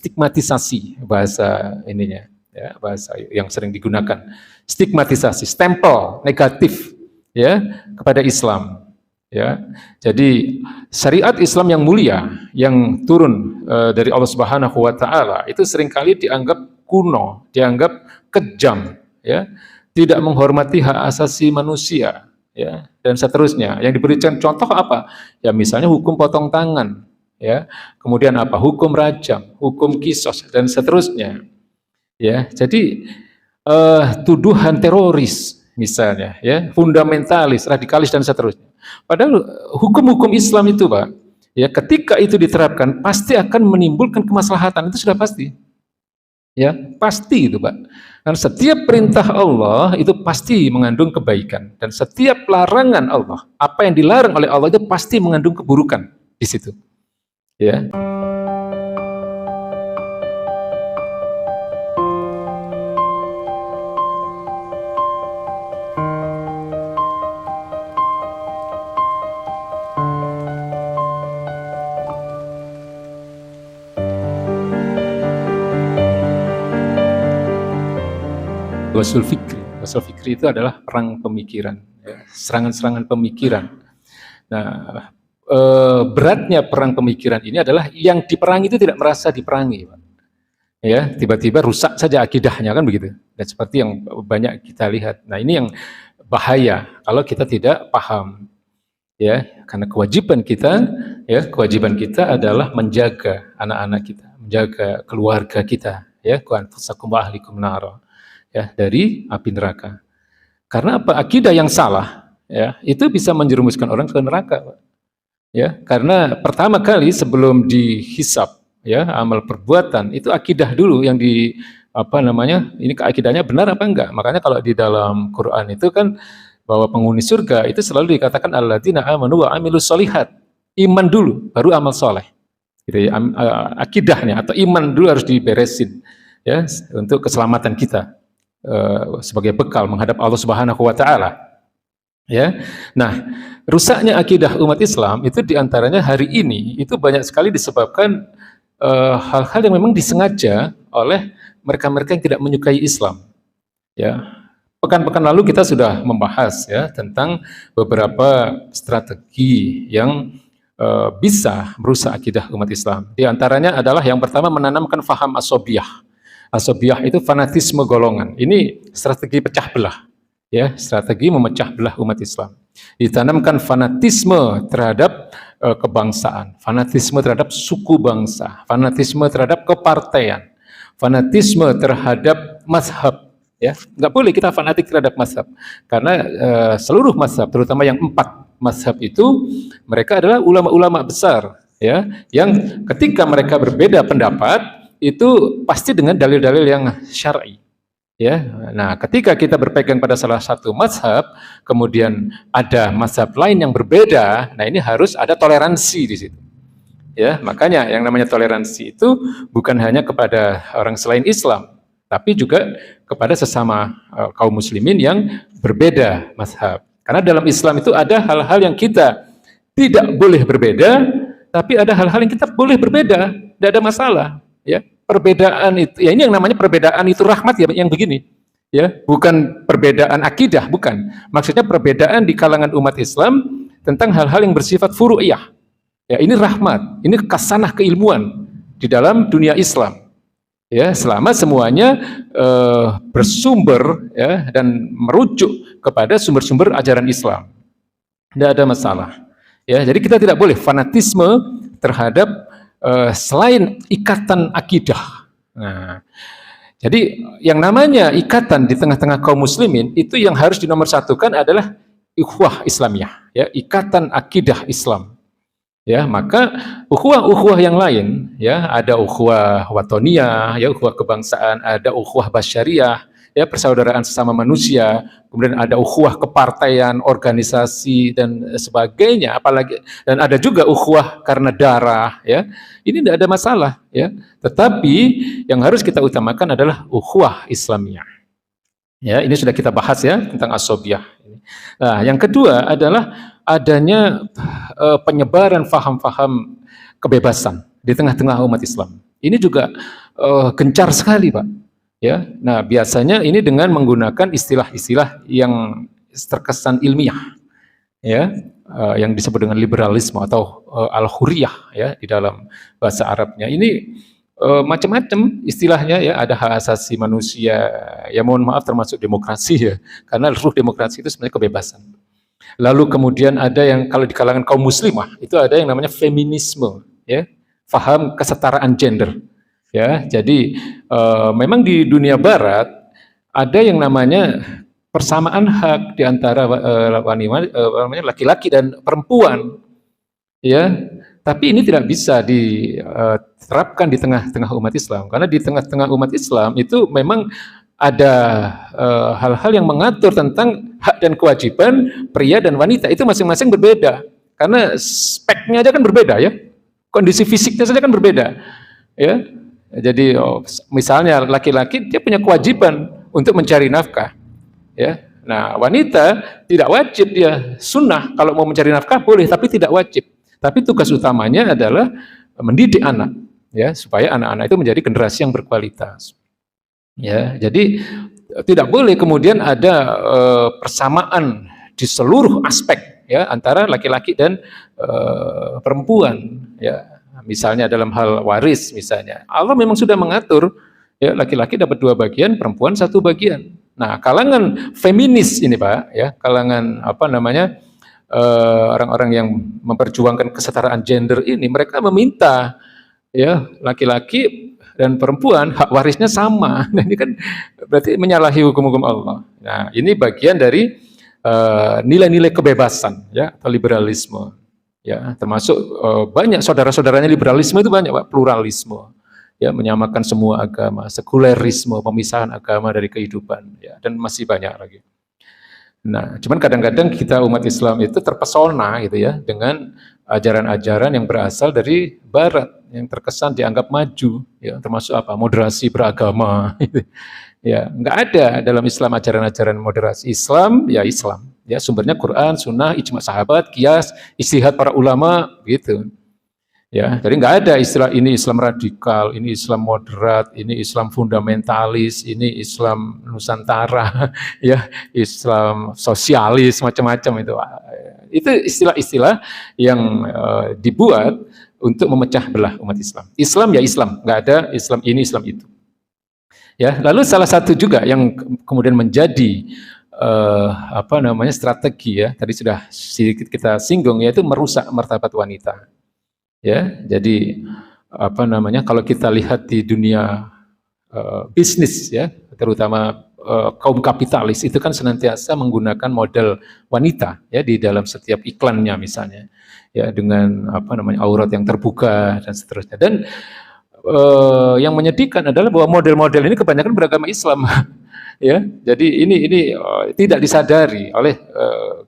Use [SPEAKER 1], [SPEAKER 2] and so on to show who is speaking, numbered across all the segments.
[SPEAKER 1] stigmatisasi bahasa ininya, ya, bahasa yang sering digunakan. Stigmatisasi, stempel negatif ya kepada Islam. Ya, jadi syariat Islam yang mulia yang turun dari Allah Subhanahu Wa Taala itu seringkali dianggap kuno, dianggap kejam, ya, tidak menghormati hak asasi manusia, ya, dan seterusnya. Yang diberikan contoh apa? Ya misalnya hukum potong tangan, ya, kemudian apa? Hukum rajam, hukum kisos dan seterusnya. Ya, jadi tuduhan teroris misalnya, ya, fundamentalis, radikalis dan seterusnya. Padahal hukum-hukum Islam itu, Pak, ya, ketika itu diterapkan pasti akan menimbulkan kemaslahatan, itu sudah pasti. Ya, pasti itu, Pak. Karena setiap perintah Allah itu pasti mengandung kebaikan dan setiap larangan Allah, apa yang dilarang oleh Allah itu pasti mengandung keburukan di situ. Ya. Wasul fikri itu adalah perang pemikiran, ya, serangan-serangan pemikiran. Nah, beratnya perang pemikiran ini adalah yang diperangi itu tidak merasa diperangi, Pak. Ya, tiba-tiba rusak saja akidahnya, kan begitu. Dan seperti yang banyak kita lihat. Nah, ini yang bahaya kalau kita tidak paham, ya, karena kewajiban kita adalah menjaga anak-anak kita, menjaga keluarga kita, ya, qu anfusakum wa ahlikum nara, ya, dari api neraka. Karena apa? Akidah yang salah, ya, itu bisa menjerumuskan orang ke neraka, Pak. Ya, karena pertama kali sebelum dihisab, ya, amal perbuatan itu akidah dulu yang di ini keakidahnya benar apa enggak. Makanya kalau di dalam Quran itu kan bahwa penghuni surga itu selalu dikatakan alladzina amanu wa amilus sholihat. Iman dulu baru amal soleh. Gitu ya, akidahnya atau iman dulu harus diberesin, ya, untuk keselamatan kita. Sebagai bekal menghadap Allah Subhanahu Wa Taala, ya. Nah, rusaknya akidah umat Islam itu diantaranya hari ini itu banyak sekali disebabkan hal-hal yang memang disengaja oleh mereka-mereka yang tidak menyukai Islam. Ya, pekan-pekan lalu kita sudah membahas, ya, tentang beberapa strategi yang bisa merusak akidah umat Islam. Di antaranya adalah yang pertama menanamkan faham asobiyah. Asobiyah itu fanatisme golongan. Ini strategi pecah belah, ya, strategi memecah belah umat Islam. Ditanamkan fanatisme terhadap kebangsaan, fanatisme terhadap suku bangsa, fanatisme terhadap kepartaian, fanatisme terhadap mazhab. Ya, nggak boleh kita fanatik terhadap mazhab, karena seluruh mazhab, terutama yang 4 mazhab itu, mereka adalah ulama-ulama besar, ya, yang ketika mereka berbeda pendapat itu pasti dengan dalil-dalil yang syar'i, ya. Nah, ketika kita berpegang pada salah satu mazhab, kemudian ada mazhab lain yang berbeda, nah ini harus ada toleransi di situ, ya. Makanya yang namanya toleransi itu bukan hanya kepada orang selain Islam, tapi juga kepada sesama kaum muslimin yang berbeda mazhab. Karena dalam Islam itu ada hal-hal yang kita tidak boleh berbeda, tapi ada hal-hal yang kita boleh berbeda, tidak ada masalah, ya. Perbedaan itu, ya, ini yang namanya perbedaan itu rahmat, ya, yang begini, ya, bukan perbedaan akidah, bukan. Maksudnya perbedaan di kalangan umat Islam tentang hal-hal yang bersifat furu'iyah. Ya, ini rahmat, ini kasanah keilmuan di dalam dunia Islam. Ya, selama semuanya bersumber, ya, dan merujuk kepada sumber-sumber ajaran Islam, tidak ada masalah. Ya, jadi kita tidak boleh fanatisme terhadap selain ikatan akidah. Nah, jadi yang namanya ikatan di tengah-tengah kaum muslimin itu yang harus dinomorsatukan adalah ukhuwah Islamiyah, ya, ikatan akidah Islam. Ya, maka ukhuwah yang lain, ya, ada ukhuwah watoniyah, ya, ukhuwah kebangsaan, ada ukhuwah basyariah, ya, persaudaraan sesama manusia, kemudian ada ukhuwah kepartaian, organisasi dan sebagainya, apalagi, dan ada juga ukhuwah karena darah, ya. Ini tidak ada masalah, ya. Tetapi yang harus kita utamakan adalah ukhuwah Islamiyah. Ya, ini sudah kita bahas, ya, tentang asobiyah. Nah, yang kedua adalah adanya penyebaran faham-faham kebebasan di tengah-tengah umat Islam. Ini juga gencar sekali, Pak. Ya, nah biasanya ini dengan menggunakan istilah-istilah yang terkesan ilmiah, ya, yang disebut dengan liberalisme atau al-huriyah, ya, di dalam bahasa Arabnya. Ini macam-macam istilahnya, ya, ada hak asasi manusia, ya mohon maaf termasuk demokrasi, ya, karena ruh demokrasi itu sebenarnya kebebasan. Lalu kemudian ada yang kalau di kalangan kaum muslimah itu ada yang namanya feminisme, ya, faham kesetaraan gender, ya. Jadi memang di dunia barat ada yang namanya persamaan hak di antara laki-laki dan perempuan, ya. Tapi ini tidak bisa diterapkan di tengah-tengah umat Islam, karena di tengah-tengah umat Islam itu memang ada hal-hal yang mengatur tentang hak dan kewajiban pria dan wanita, itu masing-masing berbeda, karena speknya aja kan berbeda, ya, kondisi fisiknya saja kan berbeda, ya. Jadi misalnya laki-laki dia punya kewajiban untuk mencari nafkah, ya. Nah wanita tidak wajib, dia sunnah kalau mau mencari nafkah boleh, tapi tidak wajib. Tapi tugas utamanya adalah mendidik anak, ya, supaya anak-anak itu menjadi generasi yang berkualitas. Ya, jadi tidak boleh kemudian ada persamaan di seluruh aspek, ya, antara laki-laki dan perempuan, ya. Misalnya dalam hal waris, misalnya Allah memang sudah mengatur, ya, laki-laki dapat 2 bagian, perempuan 1 bagian. Nah, kalangan feminis ini, Pak, ya, kalangan apa namanya orang-orang yang memperjuangkan kesetaraan gender ini, mereka meminta, ya, laki-laki dan perempuan hak warisnya sama. Nah, ini kan berarti menyalahi hukum-hukum Allah. Nah, ini bagian dari nilai-nilai kebebasan, ya, atau liberalisme, ya, termasuk banyak saudara-saudaranya liberalisme itu banyak, Pak, pluralisme, ya, menyamakan semua agama, sekulerisme, pemisahan agama dari kehidupan, ya, dan masih banyak lagi. Nah, cuman kadang-kadang kita umat Islam itu terpesona gitu, ya, dengan ajaran-ajaran yang berasal dari Barat yang terkesan dianggap maju, ya, termasuk apa, moderasi beragama, ya, nggak ada dalam Islam ajaran-ajaran moderasi. Islam, ya, sumbernya Quran, Sunnah, ijma sahabat, qiyas, ijtihad para ulama, gitu. Ya, jadi nggak ada istilah ini Islam radikal, ini Islam moderat, ini Islam fundamentalis, ini Islam Nusantara, ya, Islam sosialis, macam-macam itu. Itu istilah-istilah yang dibuat untuk memecah belah umat Islam. Islam ya Islam, nggak ada Islam ini Islam itu. Ya, lalu salah satu juga yang kemudian menjadi apa namanya strategi, ya, tadi sudah sedikit kita singgung, yaitu merusak martabat wanita. Ya, jadi apa namanya kalau kita lihat di dunia bisnis, ya, terutama kaum kapitalis itu kan senantiasa menggunakan model wanita, ya, di dalam setiap iklannya misalnya, ya, dengan apa namanya aurat yang terbuka dan seterusnya. Dan yang menyedihkan adalah bahwa model-model ini kebanyakan beragama Islam. Ya, jadi ini tidak disadari oleh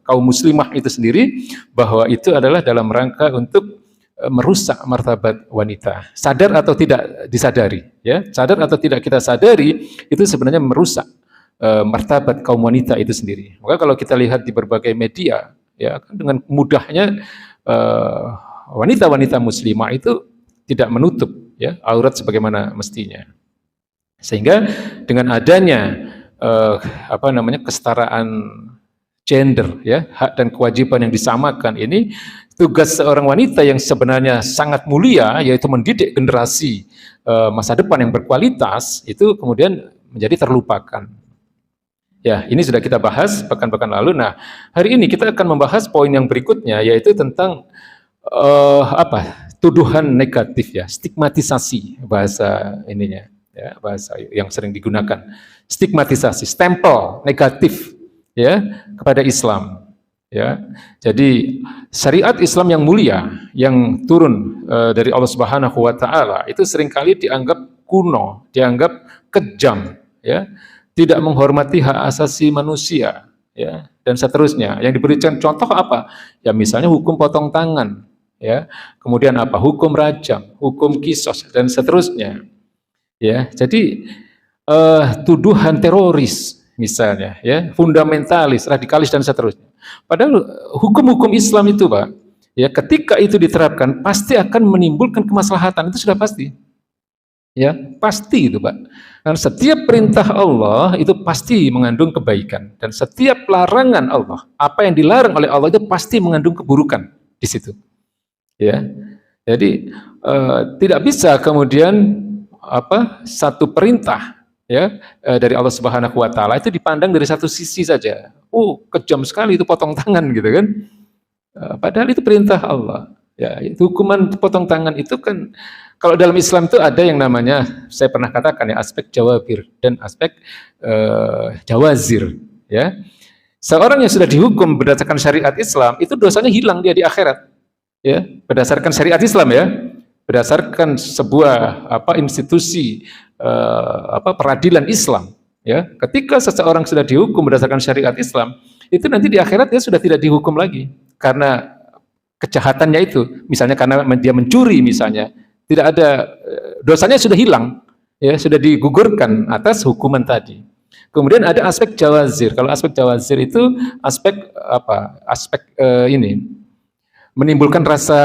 [SPEAKER 1] kaum muslimah itu sendiri bahwa itu adalah dalam rangka untuk merusak martabat wanita. Sadar atau tidak disadari, ya, sadar atau tidak kita sadari, itu sebenarnya merusak martabat kaum wanita itu sendiri. Maka kalau kita lihat di berbagai media, ya, kan dengan mudahnya wanita-wanita muslimah itu tidak menutup, ya, aurat sebagaimana mestinya. Sehingga dengan adanya apa namanya kesetaraan gender, ya, hak dan kewajiban yang disamakan ini, tugas seorang wanita yang sebenarnya sangat mulia, yaitu mendidik generasi masa depan yang berkualitas, itu kemudian menjadi terlupakan. Ya, ini sudah kita bahas pekan-pekan lalu. Nah, hari ini kita akan membahas poin yang berikutnya, yaitu tentang apa? Tuduhan negatif, ya, stigmatisasi bahasa ininya, ya, bahasa yang sering digunakan. Stigmatisasi, stempel negatif, ya, kepada Islam. Ya, jadi syariat Islam yang mulia yang turun dari Allah Subhanahu Wa Taala itu seringkali dianggap kuno, dianggap kejam, ya, tidak menghormati hak asasi manusia, ya, dan seterusnya. Yang diberikan contoh apa? Ya, misalnya hukum potong tangan, ya, kemudian apa? Hukum rajam, hukum kisos, dan seterusnya. Ya, jadi tuduhan teroris, misalnya, ya, fundamentalis, radikalis, dan seterusnya. Padahal hukum-hukum Islam itu, Pak, ya, ketika itu diterapkan pasti akan menimbulkan kemaslahatan, itu sudah pasti. Ya, pasti itu, Pak. Karena setiap perintah Allah itu pasti mengandung kebaikan dan setiap larangan Allah, apa yang dilarang oleh Allah itu pasti mengandung keburukan di situ. Ya. Jadi tidak bisa kemudian satu perintah ya dari Allah Subhanahu wa taala itu dipandang dari satu sisi saja. Oh, kejam sekali itu potong tangan gitu kan. Padahal itu perintah Allah. Ya, itu hukuman potong tangan itu kan kalau dalam Islam itu ada yang namanya, saya pernah katakan ya, aspek jawabir dan aspek jawazir. Ya, seorang yang sudah dihukum berdasarkan syariat Islam itu dosanya hilang dia di akhirat. Ya, berdasarkan syariat Islam ya, berdasarkan sebuah institusi peradilan Islam. Ya, ketika seseorang sudah dihukum berdasarkan syariat Islam, itu nanti di akhirat dia sudah tidak dihukum lagi karena kejahatannya itu, misalnya karena dia mencuri misalnya, tidak ada dosanya sudah hilang, ya sudah digugurkan atas hukuman tadi. Kemudian ada aspek jawazir. Kalau aspek jawazir itu aspek ini menimbulkan rasa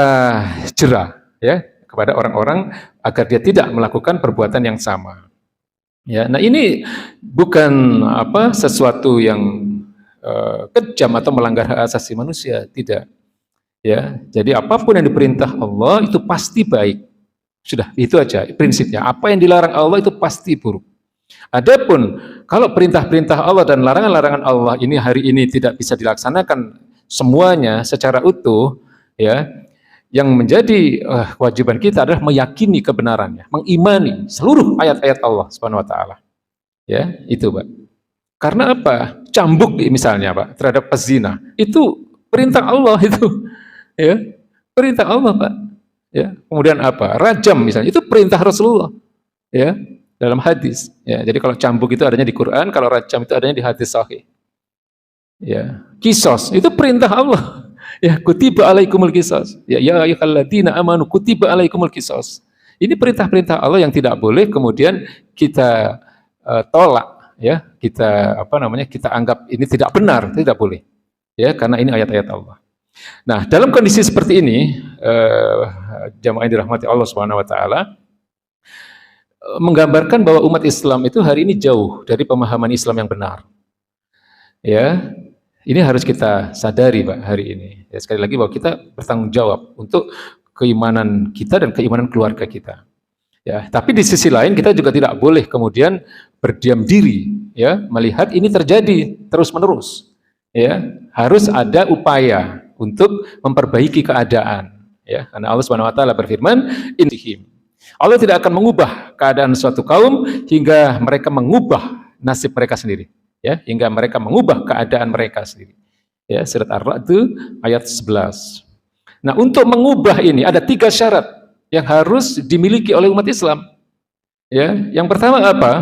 [SPEAKER 1] jera ya kepada orang-orang agar dia tidak melakukan perbuatan yang sama. Ya, nah ini bukan sesuatu yang kejam atau melanggar hak asasi manusia, tidak. Ya, jadi apapun yang diperintah Allah itu pasti baik. Sudah, itu aja prinsipnya. Apa yang dilarang Allah itu pasti buruk. Adapun kalau perintah-perintah Allah dan larangan-larangan Allah ini hari ini tidak bisa dilaksanakan semuanya secara utuh, ya, yang menjadi kewajiban kita adalah meyakini kebenarannya, mengimani seluruh ayat-ayat Allah Subhanahu wa taala. Ya, itu, Pak. Karena apa? Cambuk misalnya, Pak, terhadap pezina. Itu perintah Allah itu. Ya, perintah Allah, Pak. Ya, kemudian apa? Rajam misalnya, itu perintah Rasulullah. Ya, dalam hadis. Ya, jadi kalau cambuk itu adanya di Quran, kalau rajam itu adanya di hadis sahih. Ya, kisos itu perintah Allah. Ya, kutiba alaikumul kisos. Ya, ya ayyuhalladzina amanu kutiba alaikumul kisos. Ini perintah-perintah Allah yang tidak boleh kemudian kita tolak, ya. Kita kita anggap ini tidak benar, tidak boleh. Ya, karena ini ayat-ayat Allah. Nah, dalam kondisi seperti ini, jamaah yang dirahmati Allah Subhanahu wa taala, menggambarkan bahwa umat Islam itu hari ini jauh dari pemahaman Islam yang benar. Ya, ini harus kita sadari, Pak, hari ini. Ya, sekali lagi bahwa kita bertanggung jawab untuk keimanan kita dan keimanan keluarga kita. Ya, tapi di sisi lain kita juga tidak boleh kemudian berdiam diri, ya, melihat ini terjadi terus-menerus. Ya, harus ada upaya untuk memperbaiki keadaan, ya, karena Allah Subhanahu wa taala berfirman, "Innahum." Allah tidak akan mengubah keadaan suatu kaum hingga mereka mengubah nasib mereka sendiri, ya, hingga mereka mengubah keadaan mereka sendiri. Ya, surat Ar-Ra'd ayat 11. Nah, untuk mengubah ini ada 3 syarat yang harus dimiliki oleh umat Islam. Ya, yang pertama apa?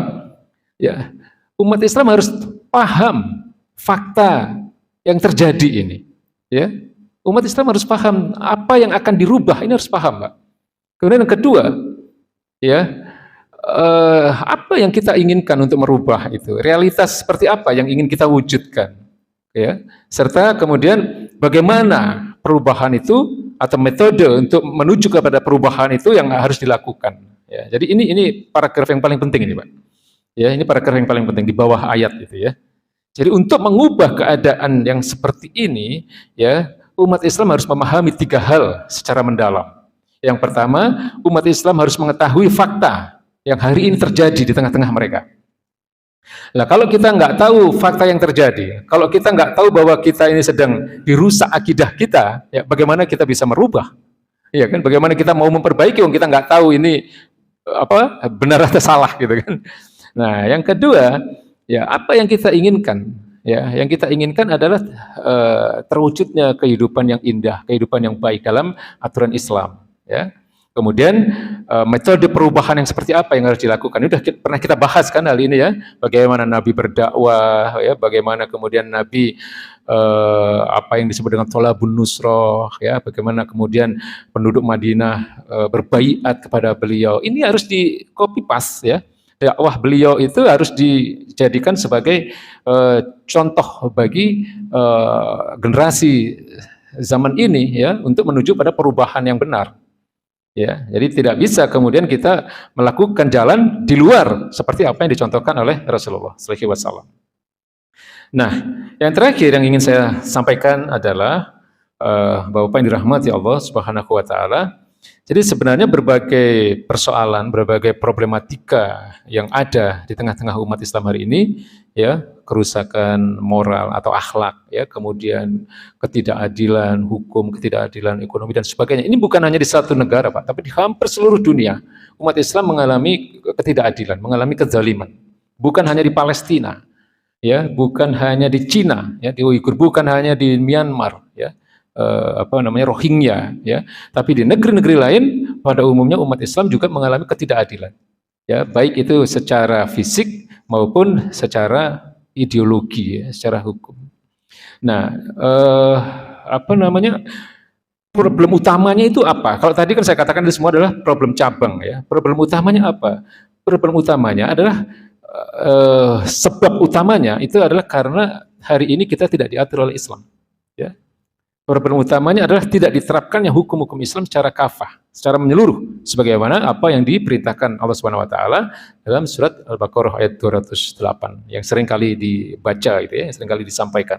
[SPEAKER 1] Ya, umat Islam harus paham fakta yang terjadi ini. Ya, umat Islam harus paham apa yang akan dirubah, ini harus paham, Pak. Kemudian yang kedua, ya, apa yang kita inginkan untuk merubah itu, realitas seperti apa yang ingin kita wujudkan, ya, serta kemudian bagaimana perubahan itu atau metode untuk menuju kepada perubahan itu yang harus dilakukan. Ya, jadi ini paragraf yang paling penting ini, Pak. Ya, ini paragraf yang paling penting di bawah ayat itu, ya. Jadi untuk mengubah keadaan yang seperti ini, ya, umat Islam harus memahami 3 hal secara mendalam. Yang pertama, umat Islam harus mengetahui fakta yang hari ini terjadi di tengah-tengah mereka. Nah, kalau kita nggak tahu fakta yang terjadi, kalau kita nggak tahu bahwa kita ini sedang dirusak akidah kita, ya bagaimana kita bisa merubah? Ya kan, bagaimana kita mau memperbaiki kita nggak tahu ini benar atau salah gitu kan. Nah, yang kedua, ya apa yang kita inginkan? Ya, yang kita inginkan adalah terwujudnya kehidupan yang indah, kehidupan yang baik dalam aturan Islam. Ya, kemudian metode perubahan yang seperti apa yang harus dilakukan? Ini sudah pernah kita bahas kan hal ini, ya. Bagaimana Nabi berdakwah, ya, bagaimana kemudian Nabi apa yang disebut dengan tolabun nusroh, ya, bagaimana kemudian penduduk Madinah berbaiat kepada beliau. Ini harus di copy paste, ya. Dakwah beliau itu harus dijadikan sebagai contoh bagi generasi zaman ini, ya, untuk menuju pada perubahan yang benar. Ya, jadi tidak bisa kemudian kita melakukan jalan di luar seperti apa yang dicontohkan oleh Rasulullah SAW. Nah, yang terakhir yang ingin saya sampaikan adalah Bapak yang dirahmati Allah Subhanahu wa taala. Jadi sebenarnya berbagai persoalan, berbagai problematika yang ada di tengah-tengah umat Islam hari ini, ya, kerusakan moral atau akhlak, ya, kemudian ketidakadilan hukum, ketidakadilan ekonomi dan sebagainya. Ini bukan hanya di satu negara, Pak, tapi di hampir seluruh dunia. Umat Islam mengalami ketidakadilan, mengalami kezaliman. Bukan hanya di Palestina, ya, bukan hanya di Cina, ya, di Uighur, bukan hanya di Myanmar, ya, Rohingya, ya, tapi di negeri-negeri lain pada umumnya umat Islam juga mengalami ketidakadilan, ya, baik itu secara fisik maupun secara ideologi, ya, secara hukum. Nah, problem utamanya itu apa? Kalau tadi kan saya katakan itu semua adalah problem cabang, ya. Problem utamanya apa? Problem utamanya adalah sebab utamanya itu adalah karena hari ini kita tidak diatur oleh Islam, ya. Problem utamanya adalah tidak diterapkannya hukum-hukum Islam secara kafah, secara menyeluruh, sebagaimana apa yang diperintahkan Allah Subhanahu Wa Taala dalam surat Al-Baqarah ayat 208 yang sering kali dibaca, itu ya, yang sering kali disampaikan,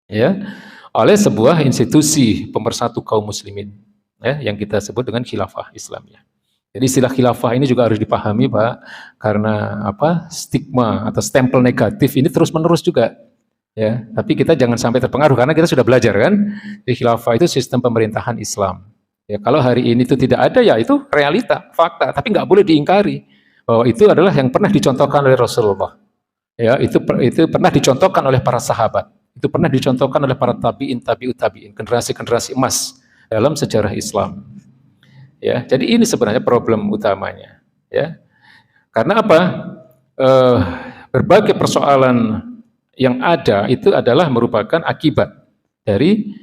[SPEAKER 1] ya, oleh sebuah institusi pemersatu kaum muslimin, ya, yang kita sebut dengan khilafah Islamiyah. Jadi istilah khilafah ini juga harus dipahami, Pak, karena stigma atau stempel negatif ini terus-menerus juga. Ya, tapi kita jangan sampai terpengaruh karena kita sudah belajar kan, di khilafah itu sistem pemerintahan Islam. Ya, kalau hari ini itu tidak ada, ya itu realita, fakta, tapi nggak boleh diingkari bahwa itu adalah yang pernah dicontohkan oleh Rasulullah. Ya, itu pernah dicontohkan oleh para sahabat, itu pernah dicontohkan oleh para tabiin, tabiut tabiin, generasi-generasi emas dalam sejarah Islam. Ya, jadi ini sebenarnya problem utamanya. Ya, karena apa? Berbagai persoalan yang ada itu adalah merupakan akibat dari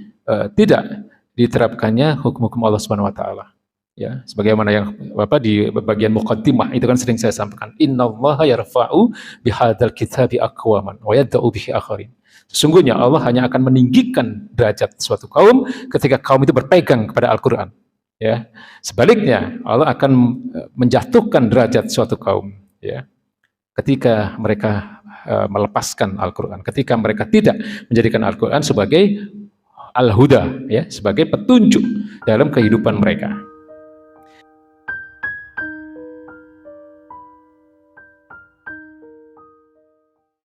[SPEAKER 1] tidak diterapkannya hukum-hukum Allah Subhanahu wa taala. Ya, sebagaimana yang di bagian muqaddimah itu kan sering saya sampaikan, innallaha yarfa'u bihadzal kitabi aqwaman wa yad'u bihi akharin. Sesungguhnya Allah hanya akan meninggikan derajat suatu kaum ketika kaum itu berpegang kepada Al-Qur'an. Ya. Sebaliknya, Allah akan menjatuhkan derajat suatu kaum, ya, ketika mereka melepaskan Al-Quran, ketika mereka tidak menjadikan Al-Quran sebagai al-huda, ya, sebagai petunjuk dalam kehidupan mereka.